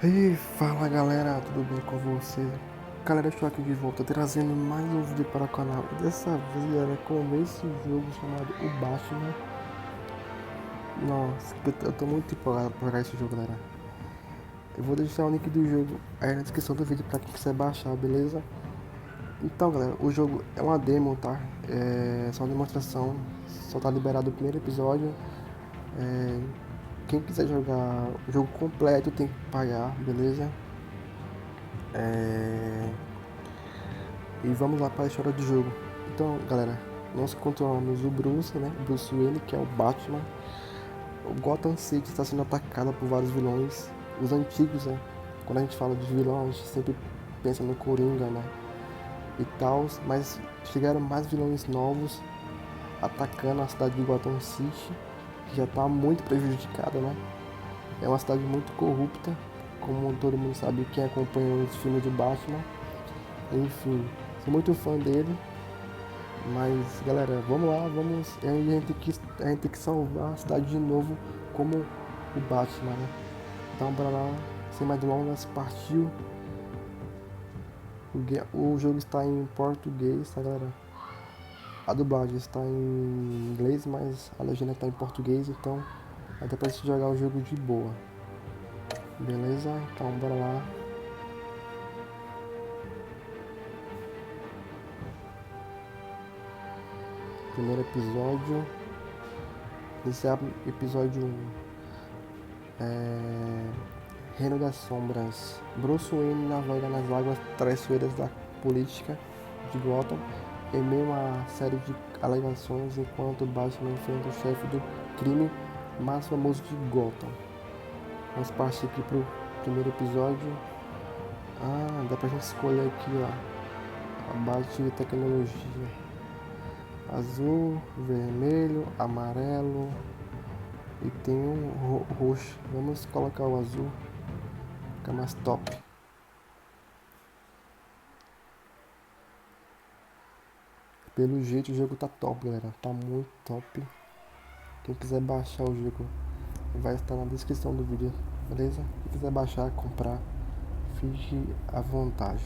E fala galera, tudo bem com você? Galera, eu estou aqui de volta trazendo mais um vídeo para o canal. E dessa vez, galera, com esse jogo chamado O Batman. Nossa, eu tô muito empolgado para jogar esse jogo, galera. Eu vou deixar o link do jogo aí na descrição do vídeo para quem quiser baixar, beleza? Então galera, o jogo é uma demo, tá? É só uma demonstração, só tá liberado o primeiro episódio. Quem quiser jogar o jogo completo tem que pagar, beleza? E vamos lá para a história do jogo. Então, galera, nós controlamos o Bruce, né? Bruce Wayne, que é o Batman. O Gotham City está sendo atacada por vários vilões. Os antigos, né? Quando a gente fala de vilão, a gente sempre pensa no Coringa, né? E tal, mas chegaram mais vilões novos atacando a cidade de Gotham City, que já está muito prejudicada, né? É uma cidade muito corrupta, como todo mundo sabe, quem acompanha os filmes do Batman. Enfim, sou muito fã dele. Mas galera, vamos lá, a gente tem que salvar a cidade de novo como o Batman, né? Então bora lá, sem mais delongas, partiu. O jogo está em português, tá galera? A dublagem está em inglês, mas a legenda está em português, então vai dar pra gente jogar o jogo de boa. Beleza? Então bora lá. Primeiro episódio. Iniciar episódio 1. Reino das Sombras. Bruce Wayne navega nas águas traiçoeiras da política de Gotham em meio a uma série de alegações, enquanto Batman enfrenta o chefe do crime mais famoso de Gotham. Vamos partir aqui pro primeiro episódio. Dá pra gente escolher aqui, ó, a base de tecnologia: azul, vermelho, amarelo e tem um roxo. Vamos colocar o azul, fica mais top. Pelo jeito o jogo tá top, galera, tá muito top. Quem quiser baixar o jogo vai estar na descrição do vídeo, beleza? Quem quiser baixar, comprar, fique à vontade.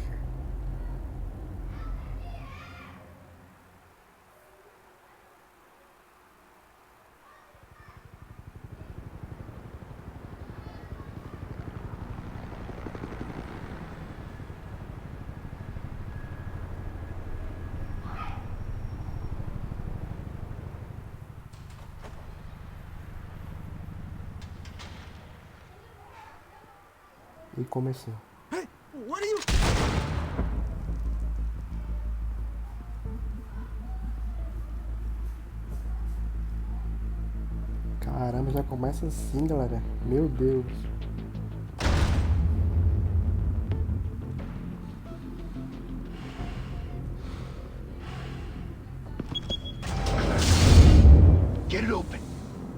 E começou. Hey, what are you? Caramba, já começa assim, galera. Meu Deus. Get it open.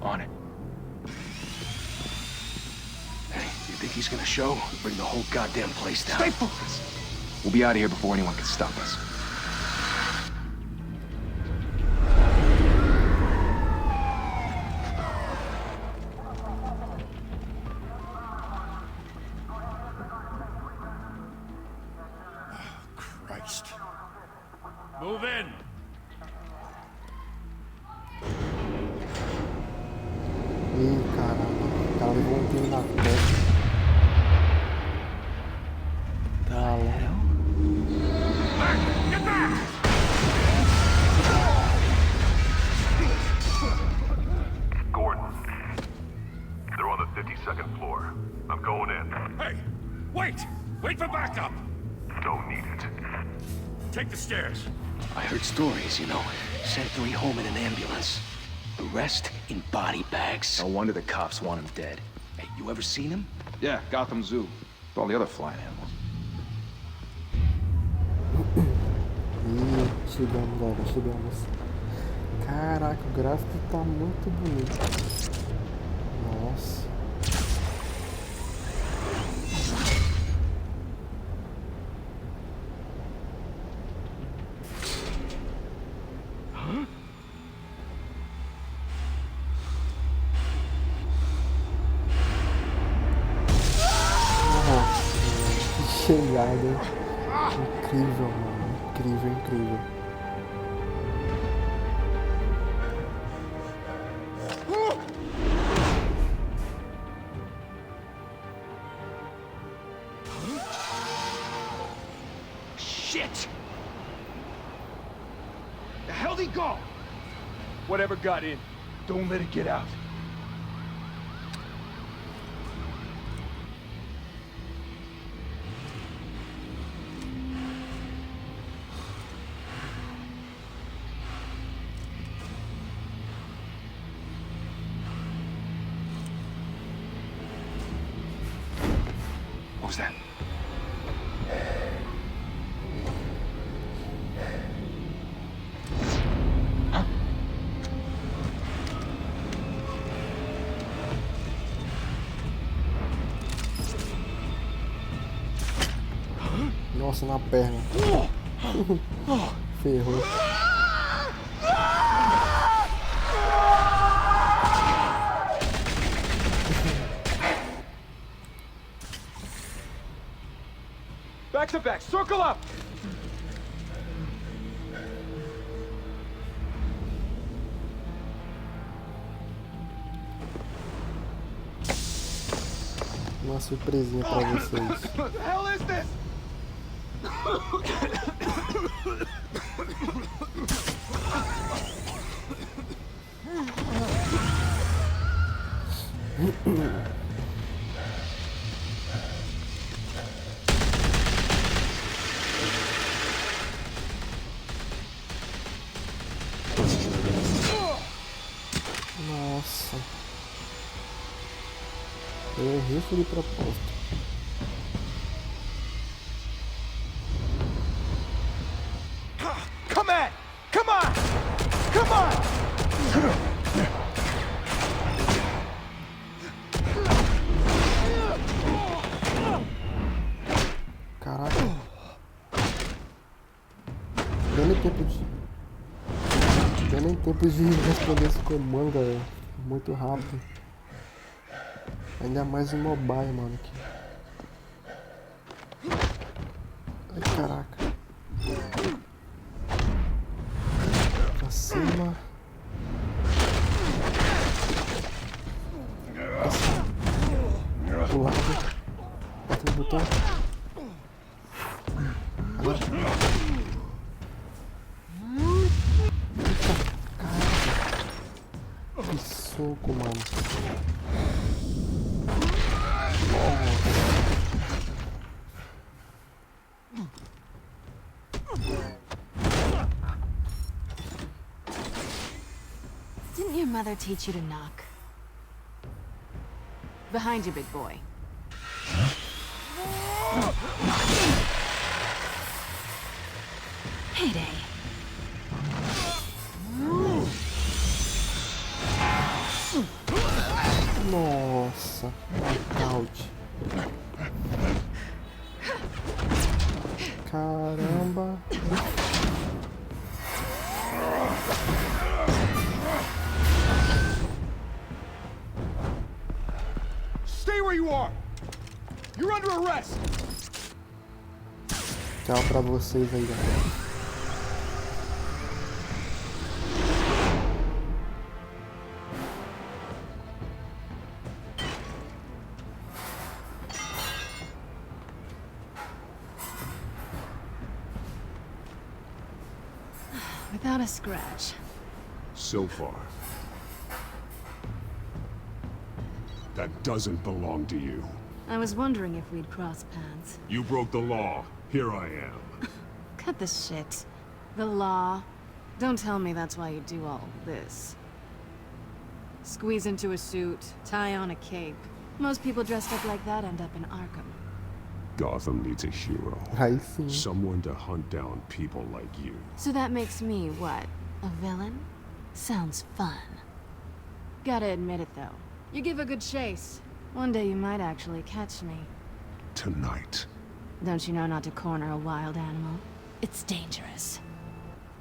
On it. Hey, you think he's gonna show? Bring the whole goddamn place down. Stay focused. We'll be out of here before anyone can stop us. Christ. Move in. Ih, caramba. O cara levou um tiro na testa. Galera. Get back! Gordon, they're on the 52nd floor. I'm going in. Hey, wait! Wait for backup! Don't need it. Take the stairs. I heard stories, you know. Sent 3 home in an ambulance. The rest in body bags. No wonder the cops want him dead. Hey, you ever seen him? Yeah, Gotham Zoo. With all the other flying animals. Chegamos, galera, chegamos. Caraca, o gráfico tá muito bonito. Nossa. chegada. Incrível, mano. Incrível, incrível. Shit! The hell'd he go? Whatever got in, don't let it get out. What was that? Nossa, na perna. Ferrou. Back to back, circle up! Uma surpresinha pra vocês. What the hell is this? Nossa. Eu errei, foi de propósito. Come on! Come on! Come on! Caraca. Deu nem tempo de... Deu nem tempo de responder esse comando, galera. Muito rápido. Ainda mais um mobile, mano. Aqui. Ai, caraca. Pra cima. Assim. Do lado. Bota no botão. Agora. Caraca. Que soco, mano. Didn't your mother teach you to knock? Behind you, big boy. Heyday. Nossa, nocaute. Caramba. Stay where you are! You're under arrest! Tchau pra vocês aí, galera. Without a scratch. So far. That doesn't belong to you. I was wondering if we'd cross paths. You broke the law. Here I am. Cut the shit. The law. Don't tell me that's why you do all this. Squeeze into a suit, tie on a cape. Most people dressed up like that end up in Arkham. Gotham needs a hero. Aí sim. Someone to hunt down people like you. So that makes me, what, a villain? Sounds fun. Gotta admit it, though. You give a good chase. One day you might actually catch me. Tonight. Don't you know not to corner a wild animal? It's dangerous.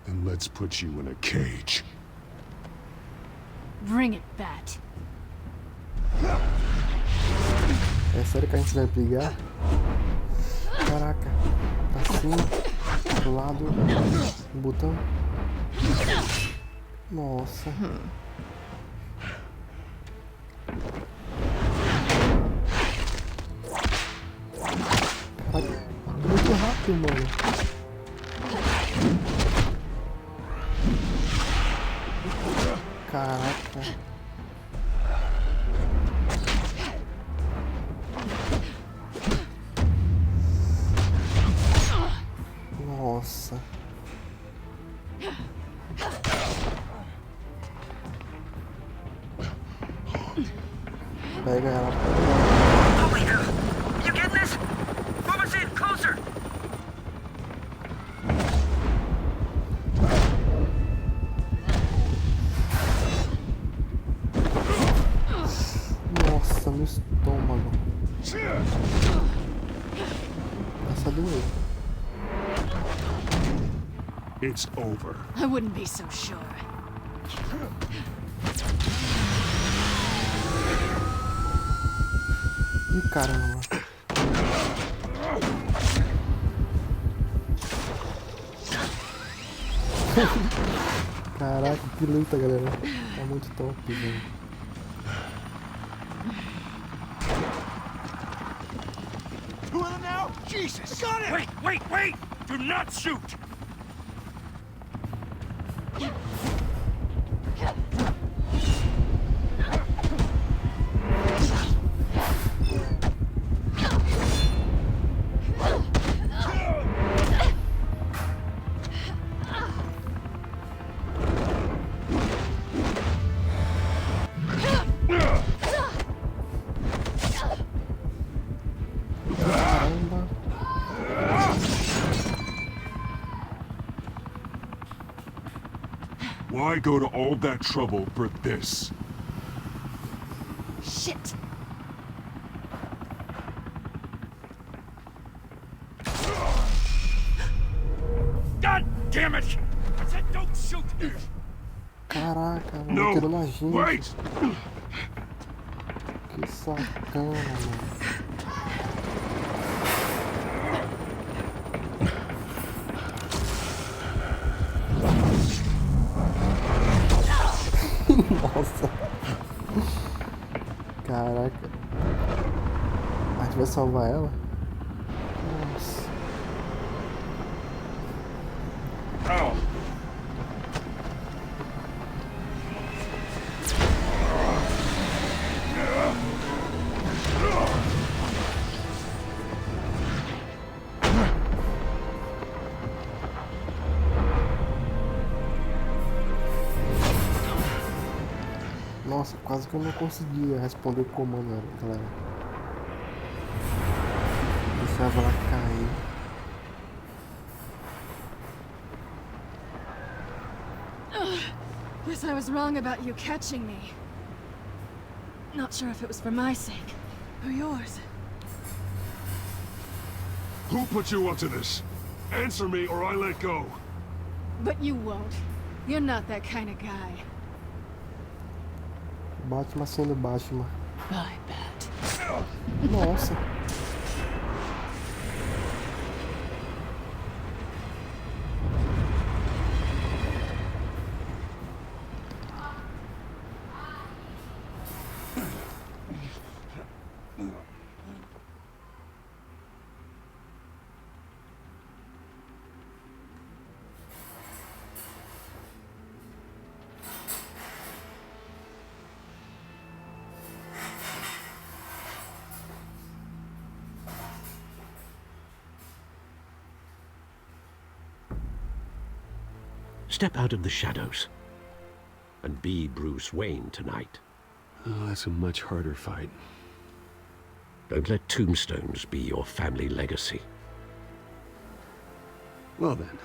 Then let's put you in a cage. Bring it, Bat. É sério que a gente vai brigar? Caraca. Pra cima. Pro lado. O botão. Nossa. Caraca. Muito rápido, mano. Caraca. Nossa. Pega ela. Holy cow! You getting this? Move us in, closer! Nossa, no estômago. Essa doeu. It's over. I wouldn't be so sure. Ih, caramba. Caraca, que luta, galera. Tá muito top, velho. Two of them now? Jesus! Got it! Wait, wait, wait! Do not shoot! Caramba. Why go to all that trouble for this? Shit! God damn it! I said don't shoot! Caraca, mano. No! Tirou na gente. Wait! Que sacana, mano. Nossa. Caraca. A gente vai salvar ela? Nossa. Ow! Nossa, quase que eu não conseguia responder o comando, galera. Deixava ela cair. Guess I was wrong about you catching me. Not sure if it was for my sake or yours. Who put you up to this? Answer me or I let go. But you won't. You're not that kind of guy. Batman sendo Batman. I bet. Nossa. Step out of the shadows and be Bruce Wayne tonight. Oh, that's a much harder fight. Don't let tombstones be your family legacy. Well then.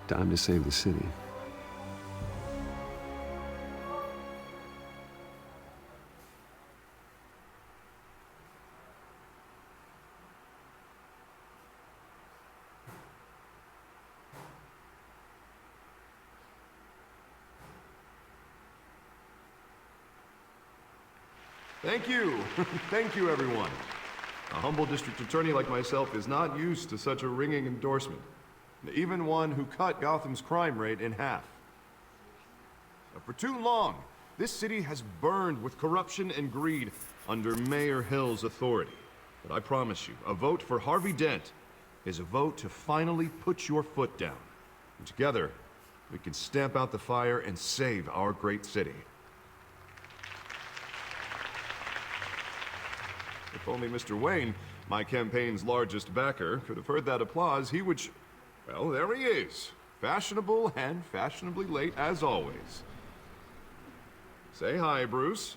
Time to save the city. Thank you. Thank you, everyone. A humble district attorney like myself is not used to such a ringing endorsement. Even one who cut Gotham's crime rate in half. For too long, this city has burned with corruption and greed under Mayor Hill's authority. But I promise you, a vote for Harvey Dent is a vote to finally put your foot down. And together, we can stamp out the fire and save our great city. If only Mr. Wayne, my campaign's largest backer, could have heard that applause, he would well, there he is. Fashionable and fashionably late as always. Say hi, Bruce.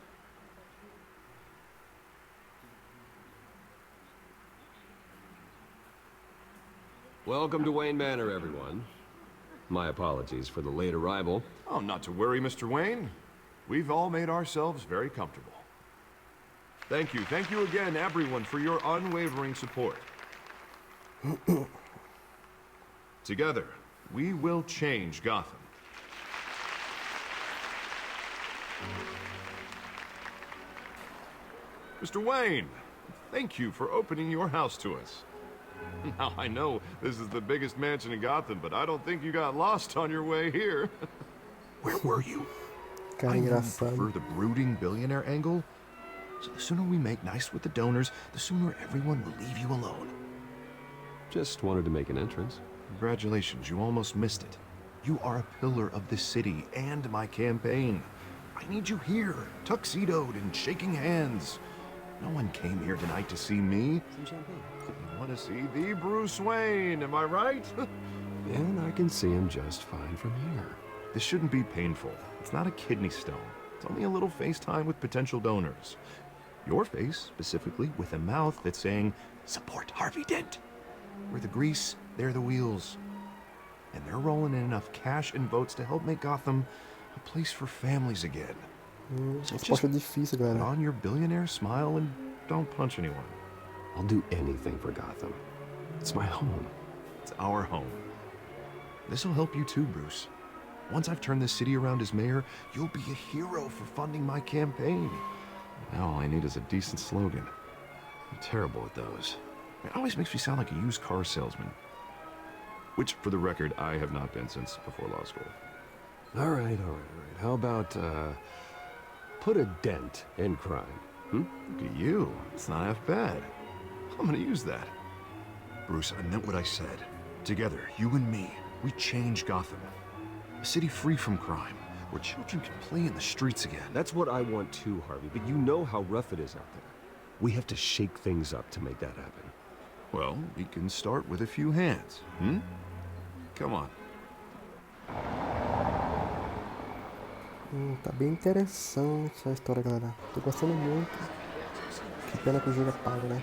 Welcome to Wayne Manor, everyone. My apologies for the late arrival. Oh, not to worry, Mr. Wayne. We've all made ourselves very comfortable. Thank you again, everyone, for your unwavering support. Together, we will change Gotham. Mr. Wayne, thank you for opening your house to us. Now, I know this is the biggest mansion in Gotham, but I don't think you got lost on your way here. Where were you? I know you prefer the brooding billionaire angle. So the sooner we make nice with the donors, the sooner everyone will leave you alone. Just wanted to make an entrance. Congratulations, you almost missed it. You are a pillar of this city and my campaign. I need you here, tuxedoed and shaking hands. No one came here tonight to see me. Some champagne. You want to see the Bruce Wayne, am I right? And I can see him just fine from here. This shouldn't be painful. It's not a kidney stone. It's only a little FaceTime with potential donors. Your face, specifically, with a mouth that's saying, support Harvey Dent. We're the grease, they're the wheels. And they're rolling in enough cash and votes to help make Gotham a place for families again. So just difícil, put galera. on your billionaire smile and don't punch anyone. I'll do anything for Gotham. It's my home. It's our home. This'll help you too, Bruce. Once I've turned this city around as mayor, you'll be a hero for funding my campaign. Now all I need is a decent slogan. I'm terrible at those. It always makes me sound like a used car salesman. Which, for the record, I have not been since before law school. All right. How about, put a dent in crime? Look at you. It's not half bad. I'm gonna use that. Bruce, I meant what I said. Together, you and me, we change Gotham. A city free from crime, where children can play in the streets again. That's what I want too, Harvey, but you know how rough it is out there. We have to shake things up to make that happen. Well, we can start with a few hands, Come on. Tá bem interessante a história, galera. Tô gostando muito. Que pena que o jogo é pago, né?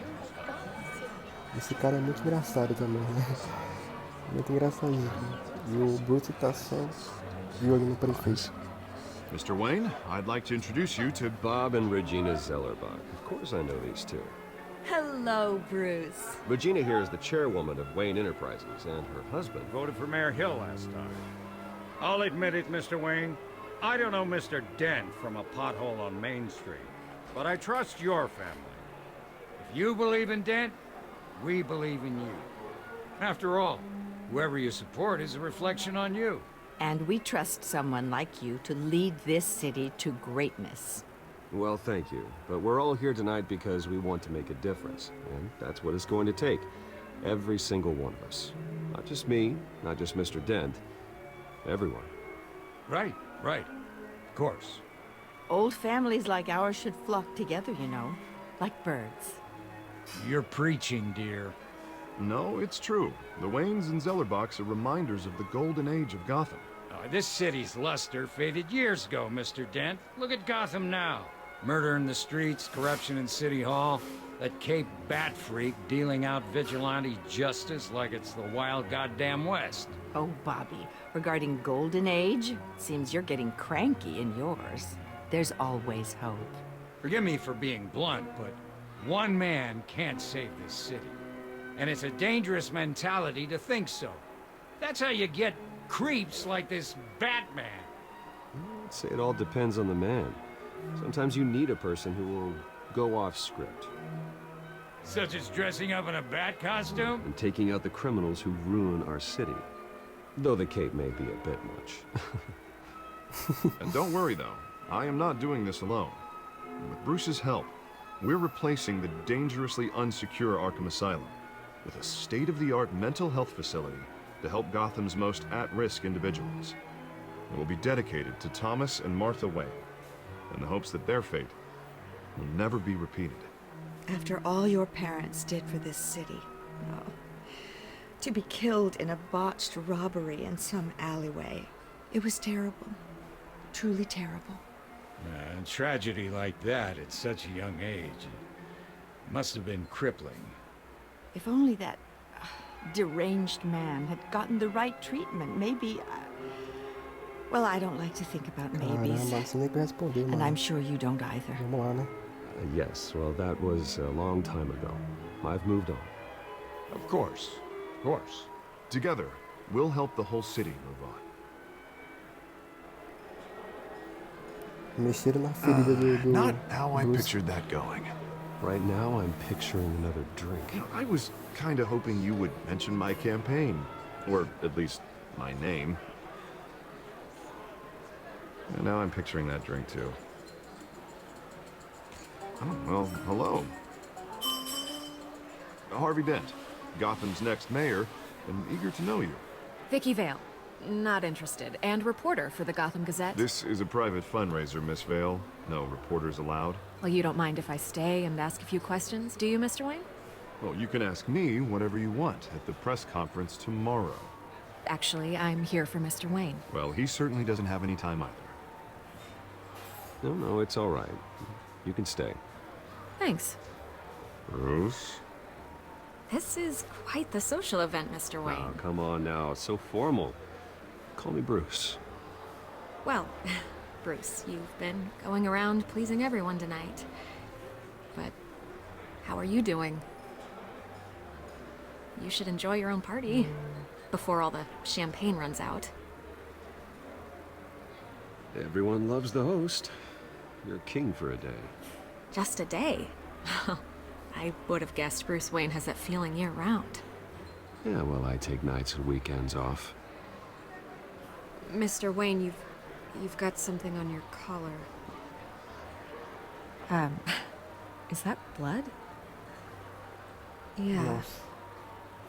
Esse cara é muito engraçado também, né? Muito engraçadinho. E o Bruce tá só de olho no prefeito. Mr. Wayne, I'd like to introduce you to Bob and Regina Zellerbach. Of course I know these two. Hello, Bruce. Regina here is the chairwoman of Wayne Enterprises, and her husband voted for Mayor Hill last time. I'll admit it, Mr. Wayne. I don't know Mr. Dent from a pothole on Main Street, but I trust your family. If you believe in Dent, we believe in you. After all, whoever you support is a reflection on you. And we trust someone like you to lead this city to greatness. Well, thank you. But we're all here tonight because we want to make a difference. And that's what it's going to take. Every single one of us. Not just me, not just Mr. Dent. Everyone. Right. Of course. Old families like ours should flock together, you know. Like birds. You're preaching, dear. No, it's true. The Waynes and Zellerbachs are reminders of the golden age of Gotham. This city's luster faded years ago, Mr. Dent. Look at Gotham now. Murder in the streets, corruption in City Hall, that Cape Bat freak dealing out vigilante justice like it's the wild goddamn West. Oh, Bobby, regarding Golden Age, seems you're getting cranky in yours. There's always hope. Forgive me for being blunt, but one man can't save this city. And it's a dangerous mentality to think so. That's how you get creeps like this Batman. I'd say it all depends on the man. Sometimes you need a person who will go off script. Such as dressing up in a bat costume? And taking out the criminals who ruin our city. Though the cape may be a bit much. And don't worry though, I am not doing this alone. With Bruce's help, we're replacing the dangerously unsecure Arkham Asylum with a state-of-the-art mental health facility to help Gotham's most at-risk individuals. It will be dedicated to Thomas and Martha Wayne, in the hopes that their fate will never be repeated. After all your parents did for this city, oh, to be killed in a botched robbery in some alleyway, it was terrible. Truly terrible. And tragedy like that at such a young age, it must have been crippling. If only that deranged man had gotten the right treatment, maybe... Well, I don't like to think about maybes. Caramba, você nem quer responder, And mano. I'm sure you don't either. Vamos lá, né? Yes, well, that was a long time ago. I've moved on. Of course, of course. Together, we'll help the whole city move on. Mexeram na ferida do Not how I Bruce. pictured that going. Right now, I'm picturing another drink. You know, I was kind of hoping you would mention my campaign. Or at least, my name. And now I'm picturing that drink too. Oh, well, hello. Harvey Dent, Gotham's next mayor, and eager to know you. Vicky Vale. Not interested. And reporter for the Gotham Gazette. This is a private fundraiser, Miss Vale. No reporters allowed. Well, you don't mind if I stay and ask a few questions, do you, Mr. Wayne? Well, you can ask me whatever you want at the press conference tomorrow. Actually, I'm here for Mr. Wayne. Well, he certainly doesn't have any time either. No, it's all right. You can stay. Thanks. Bruce? This is quite the social event, Mr. Wayne. Oh, come on now. It's so formal. Call me Bruce. Well, Bruce, you've been going around pleasing everyone tonight. But how are you doing? You should enjoy your own party before all the champagne runs out. Everyone loves the host. You're king for a day. Just a day? I would have guessed Bruce Wayne has that feeling year-round. Yeah, well, I take nights and weekends off. Mr. Wayne, you've got something on your collar. Is that blood? Yeah. Nossa.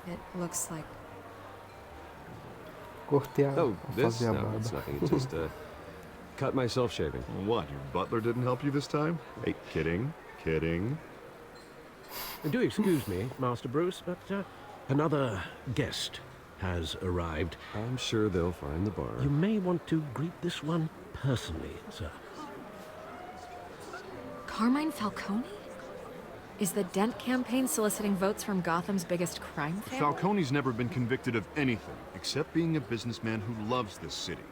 It looks like... Cortei a, Oh, a this? fazer a No, barba. it's nothing. It's just, cut myself shaving. What, your butler didn't help you this time? Hey, kidding, kidding. Do excuse me, Master Bruce, but another guest has arrived. I'm sure they'll find the bar. You may want to greet this one personally, sir. Carmine Falcone? Is the Dent campaign soliciting votes from Gotham's biggest crime family? Falcone's never been convicted of anything except being a businessman who loves this city.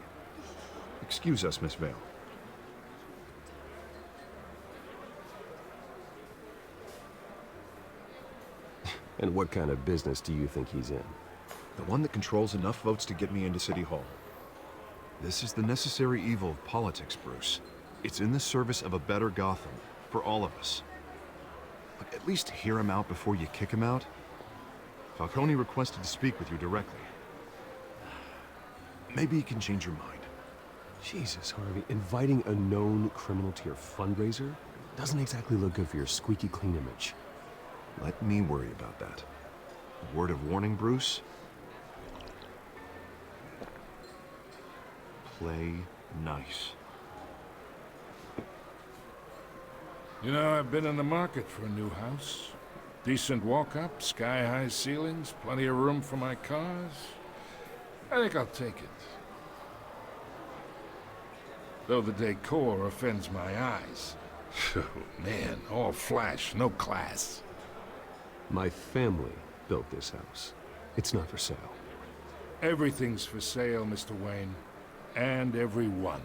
Excuse us, Miss Vale. And what kind of business do you think he's in? The one that controls enough votes to get me into City Hall. This is the necessary evil of politics, Bruce. It's in the service of a better Gotham, for all of us. Look, at least hear him out before you kick him out. Falcone requested to speak with you directly. Maybe he can change your mind. Jesus, Harvey, inviting a known criminal to your fundraiser doesn't exactly look good for your squeaky clean image. Let me worry about that. A word of warning, Bruce. Play nice. You know, I've been in the market for a new house. Decent walk-up, sky-high ceilings, plenty of room for my cars. I think I'll take it. Though the decor offends my eyes. Oh, man, all flash, no class. My family built this house. It's not for sale. Everything's for sale, Mr. Wayne. And everyone.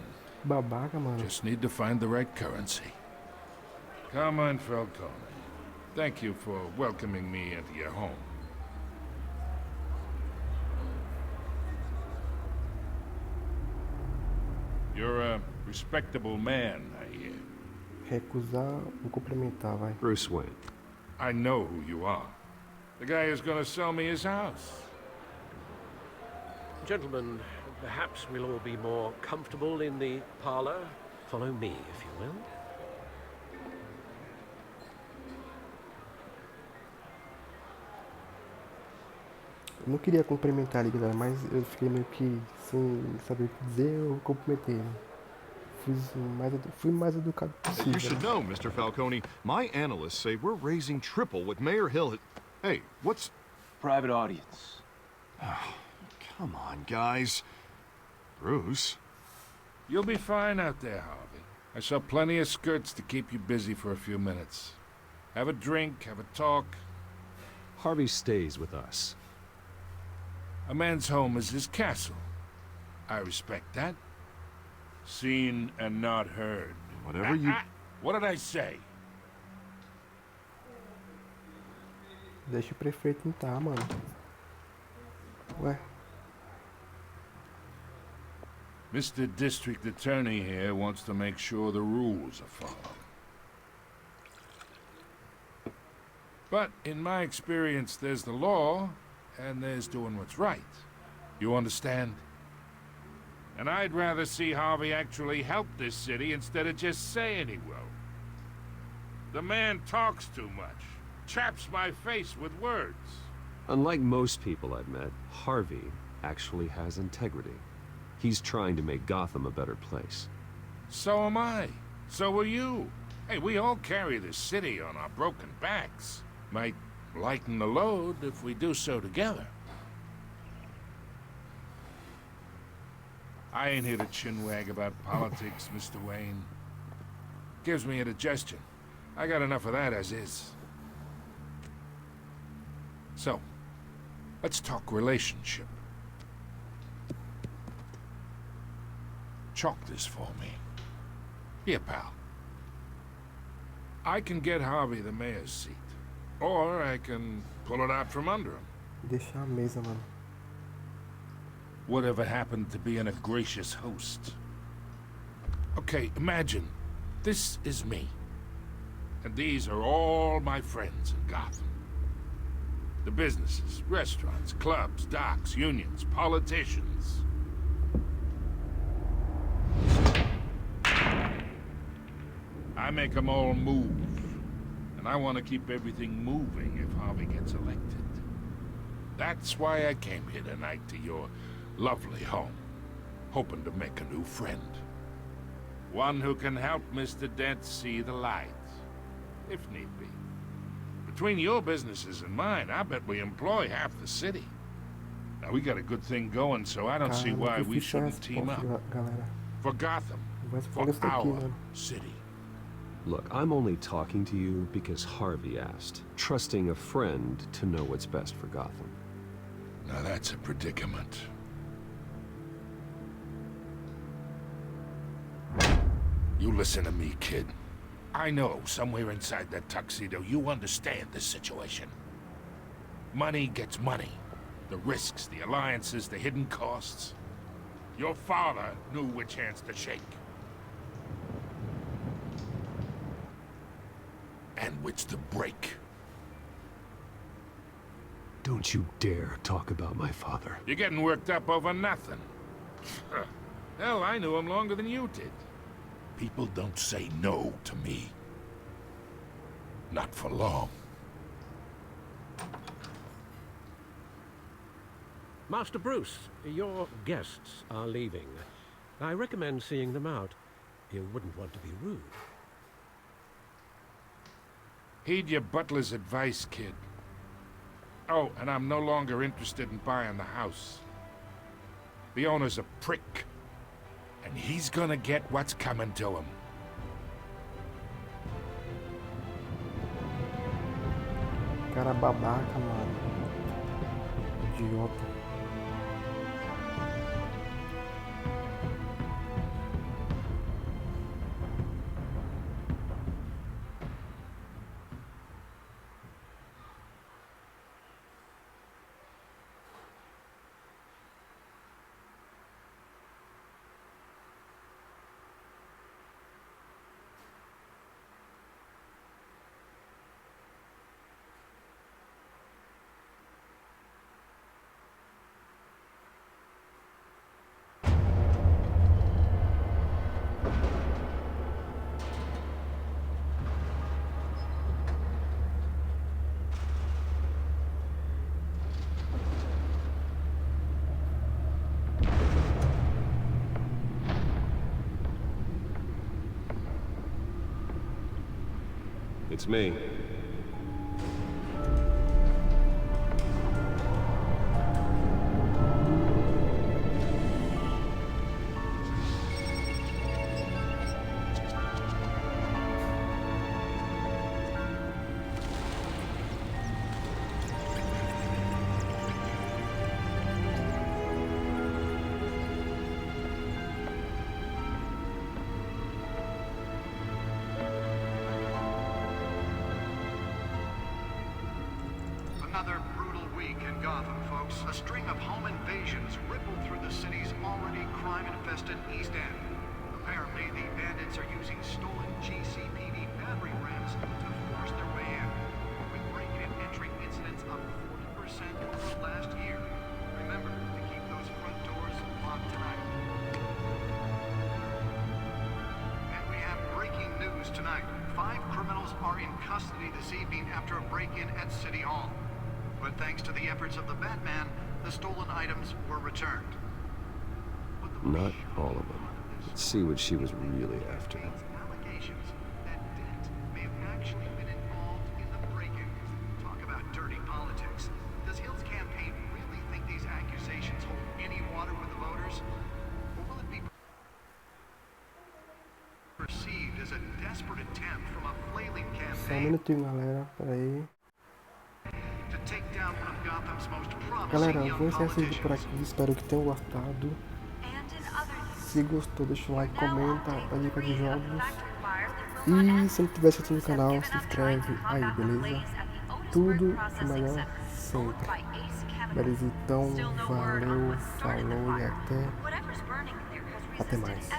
Babaca, mano. Just need to find the right currency. Carmine Falcone, thank you for welcoming me into your home. You're a respectable man, I hear. Recusar ou cumprimentar, vai. Bruce Wayne. I know who you are. The guy who's gonna sell me his house. Gentlemen, perhaps we'll all be more comfortable in the parlor. Follow me, if you will. Eu não queria cumprimentar ali, galera, mas eu fiquei meio que sem saber o que dizer, eu cumprimentei. Fui mais educado possível. You should know, Mr. Falcone, my analysts say we're raising triple what Mayor Hill... Hey, what's... Private audience. Oh, come on, guys. Bruce? You'll be fine out there, Harvey. I saw plenty of skirts to keep you busy for a few minutes. Have a drink, have a talk. Harvey stays with us. A man's home is his castle. I respect that. Seen and not heard. Whatever you... What did I say? Deixa o prefeito entrar, mano. Ué. Mr. District Attorney here wants to make sure the rules are followed. But in my experience, there's the law, and there's doing what's right. You understand? And I'd rather see Harvey actually help this city instead of just saying he will. The man talks too much. Chaps my face with words. Unlike most people I've met, Harvey actually has integrity. He's trying to make Gotham a better place. So am I. So are you. Hey, we all carry this city on our broken backs. Might lighten the load if we do so together. I ain't here to chinwag about politics, Mr. Wayne. Gives me indigestion. I got enough of that as is. So, let's talk relationship. Chalk this for me. Here, pal. I can get Harvey the mayor's seat. Or I can pull it out from under him. Deixar a mesa, mano. Whatever happened to being a gracious host? Okay, imagine. This is me. And these are all my friends in Gotham. The businesses, restaurants, clubs, docks, unions, politicians. I make them all move. And I want to keep everything moving if Harvey gets elected. That's why I came here tonight to your lovely home, hoping to make a new friend. One who can help Mr. Dent see the light, if need be. Between your businesses and mine, I bet we employ half the city. Now, we got a good thing going, so I don't see why we shouldn't team up. For Gotham, for our city. Look, I'm only talking to you because Harvey asked, trusting a friend to know what's best for Gotham. Now that's a predicament. You listen to me, kid. I know somewhere inside that tuxedo you understand this situation. Money gets money. The risks, the alliances, the hidden costs. Your father knew which hands to shake. And which to break. Don't you dare talk about my father. You're getting worked up over nothing. Hell, I knew him longer than you did. People don't say no to me. Not for long. Master Bruce, your guests are leaving. I recommend seeing them out. You wouldn't want to be rude. Heed your butler's advice, kid. Oh, and I'm no longer interested in buying the house. The owner's a prick. And he's gonna get what's coming to him. Cara babaca, mano. Idiota. It's me. Another brutal week in Gotham, folks. A string of home invasions rippled through the city's already crime-infested East End. Apparently, the bandits are using stolen GCPD battery rams to force their way in, with break-in and entry incidents up 40% over last year. Remember to keep those front doors locked tonight. And we have breaking news tonight. 5 criminals are in custody this evening after a break-in at City Hall. But thanks to the efforts of the Batman, the stolen items were returned. Not all of them. Let's see what she was really after. Allegations that Dent may have actually been involved in the break-in. Talk about dirty politics. Does Hill's campaign really think these accusations hold any water with the voters? Or will it be perceived as a desperate attempt from a flailing Só um campaign? minutinho, galera. Peraí. Galera, eu vou encerrar esse vídeo por aqui. Espero que tenham gostado. Se gostou, deixa o like, comenta, dá dica de jogos. E se não tiver inscrito no canal, se inscreve aí, beleza? Tudo o melhor sempre. Beleza? Então, valeu, falou e até mais.